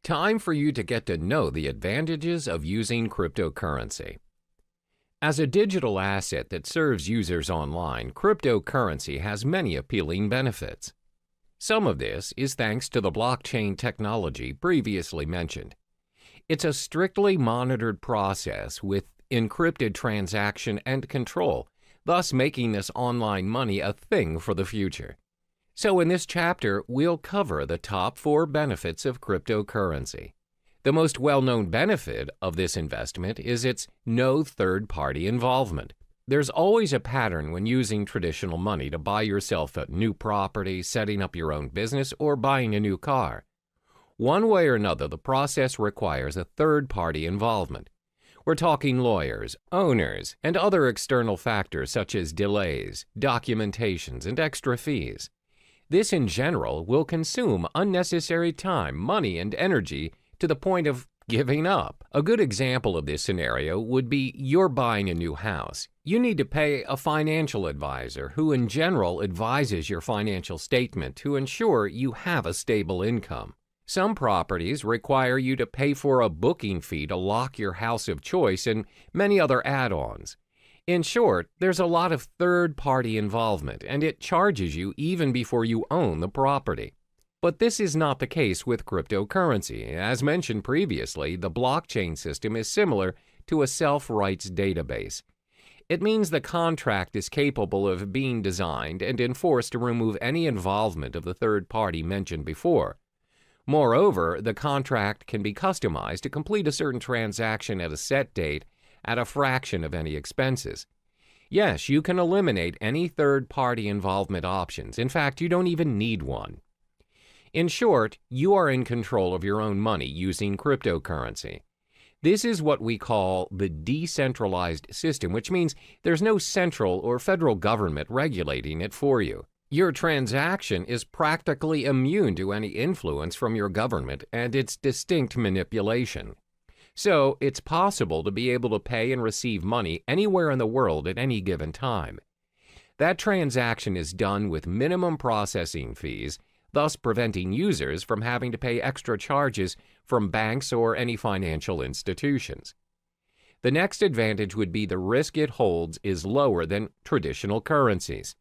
Time for you to get to know the advantages of using cryptocurrency. As a digital asset that serves users online, cryptocurrency has many appealing benefits. Some of this is thanks to the blockchain technology previously mentioned. It's a strictly monitored process with encrypted transaction and control, thus making this online money a thing for the future. So in this chapter, we'll cover the top 4 benefits of cryptocurrency. The most well-known benefit of this investment is its no third-party involvement. There's always a pattern when using traditional money to buy yourself a new property, setting up your own business, or buying a new car. One way or another, the process requires a third-party involvement. We're talking lawyers, owners, and other external factors such as delays, documentations, and extra fees. This, in general, will consume unnecessary time, money, and energy to the point of giving up. A good example of this scenario would be you're buying a new house. You need to pay a financial advisor who, in general, advises your financial statement to ensure you have a stable income. Some properties require you to pay for a booking fee to lock your house of choice and many other add-ons. In short, there's a lot of third-party involvement, and it charges you even before you own the property. But this is not the case with cryptocurrency. As mentioned previously, the blockchain system is similar to a self-rights database. It means the contract is capable of being designed and enforced to remove any involvement of the third party mentioned before. Moreover, the contract can be customized to complete a certain transaction at a set date at a fraction of any expenses. Yes, you can eliminate any third-party involvement options. In fact, you don't even need one. In short, you are in control of your own money using cryptocurrency. This is what we call the decentralized system, which means there's no central or federal government regulating it for you. Your transaction is practically immune to any influence from your government and its distinct manipulation. So, it's possible to be able to pay and receive money anywhere in the world at any given time. That transaction is done with minimum processing fees, thus preventing users from having to pay extra charges from banks or any financial institutions. The next advantage would be the risk it holds is lower than traditional currencies.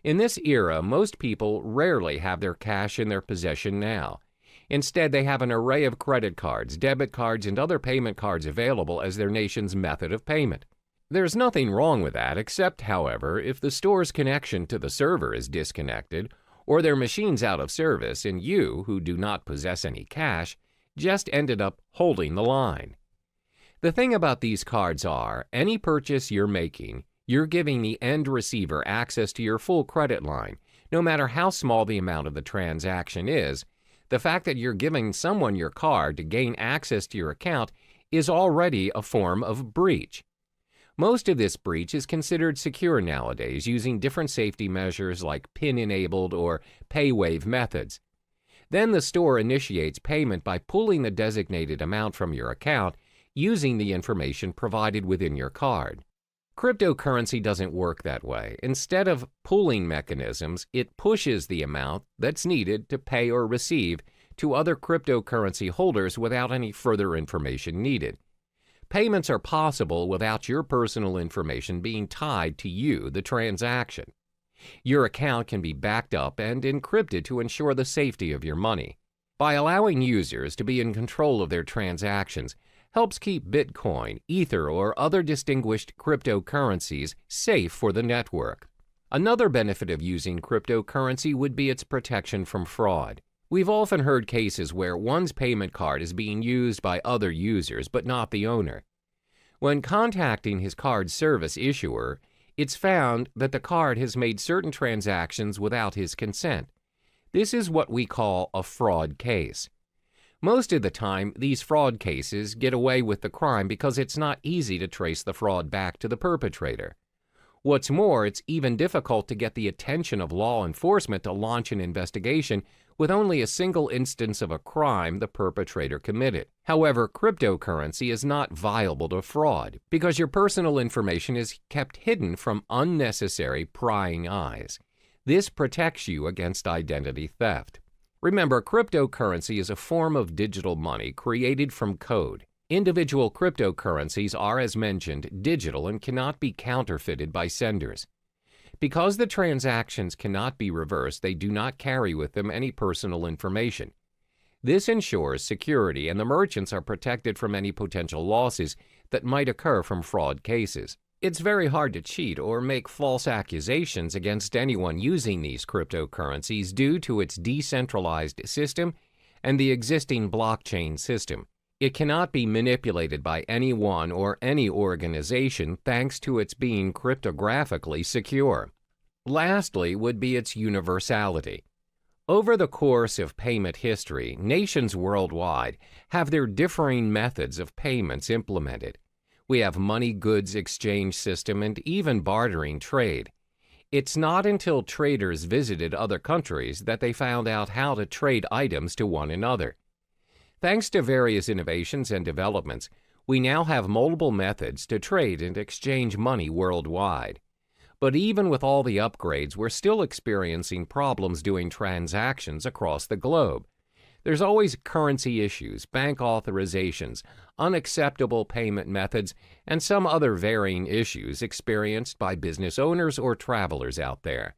In this era, most people rarely have their cash in their possession now. Instead, they have an array of credit cards, debit cards, and other payment cards available as their nation's method of payment. There's nothing wrong with that, except, however, if the store's connection to the server is disconnected, or their machine's out of service, and you, who do not possess any cash, just ended up holding the line. The thing about these cards are, any purchase you're making, you're giving the end receiver access to your full credit line, no matter how small the amount of the transaction is. The fact that you're giving someone your card to gain access to your account is already a form of breach. Most of this breach is considered secure nowadays using different safety measures like PIN-enabled or pay-wave methods. Then the store initiates payment by pulling the designated amount from your account using the information provided within your card. Cryptocurrency doesn't work that way. Instead of pooling mechanisms, it pushes the amount that's needed to pay or receive to other cryptocurrency holders without any further information needed. Payments are possible without your personal information being tied to you, the transaction. Your account can be backed up and encrypted to ensure the safety of your money. By allowing users to be in control of their transactions, helps keep Bitcoin, Ether, or other distinguished cryptocurrencies safe for the network. Another benefit of using cryptocurrency would be its protection from fraud. We've often heard cases where one's payment card is being used by other users, but not the owner. When contacting his card service issuer, it's found that the card has made certain transactions without his consent. This is what we call a fraud case. Most of the time, these fraud cases get away with the crime because it's not easy to trace the fraud back to the perpetrator. What's more, it's even difficult to get the attention of law enforcement to launch an investigation with only a single instance of a crime the perpetrator committed. However, cryptocurrency is not viable to fraud because your personal information is kept hidden from unnecessary prying eyes. This protects you against identity theft. Remember, cryptocurrency is a form of digital money created from code. Individual cryptocurrencies are, as mentioned, digital and cannot be counterfeited by senders. Because the transactions cannot be reversed, they do not carry with them any personal information. This ensures security, and the merchants are protected from any potential losses that might occur from fraud cases. It's very hard to cheat or make false accusations against anyone using these cryptocurrencies due to its decentralized system and the existing blockchain system. It cannot be manipulated by anyone or any organization thanks to its being cryptographically secure. Lastly would be its universality. Over the course of payment history, nations worldwide have their differing methods of payments implemented. We have money goods exchange system and even bartering trade. It's not until traders visited other countries that they found out how to trade items to one another. Thanks to various innovations and developments, we now have multiple methods to trade and exchange money worldwide. But even with all the upgrades, we're still experiencing problems doing transactions across the globe. There's always currency issues, bank authorizations, unacceptable payment methods, and some other varying issues experienced by business owners or travelers out there.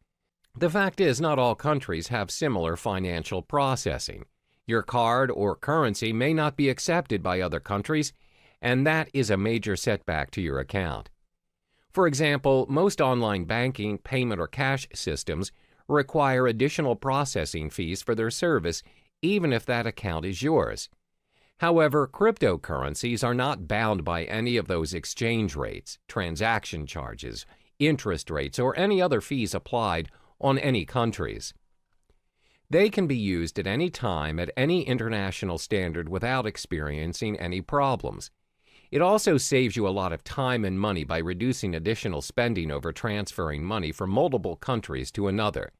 The fact is, not all countries have similar financial processing. Your card or currency may not be accepted by other countries, and that is a major setback to your account. For example, most online banking, payment, or cash systems require additional processing fees for their service, even if that account is yours. However, cryptocurrencies are not bound by any of those exchange rates, transaction charges, interest rates, or any other fees applied on any countries. They can be used at any time at any international standard without experiencing any problems. It also saves you a lot of time and money by reducing additional spending over transferring money from multiple countries to another,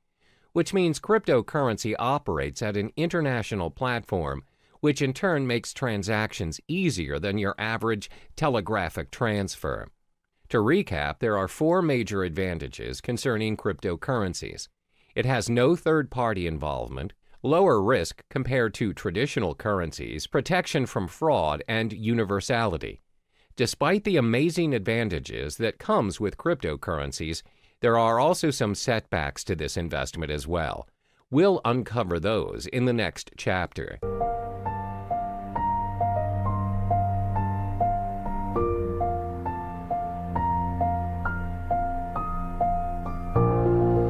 which means cryptocurrency operates at an international platform, which in turn makes transactions easier than your average telegraphic transfer. To recap, there are 4 major advantages concerning cryptocurrencies. It has no third-party involvement, lower risk compared to traditional currencies, protection from fraud, and universality. Despite the amazing advantages that comes with cryptocurrencies, there are also some setbacks to this investment as well. We'll uncover those in the next chapter.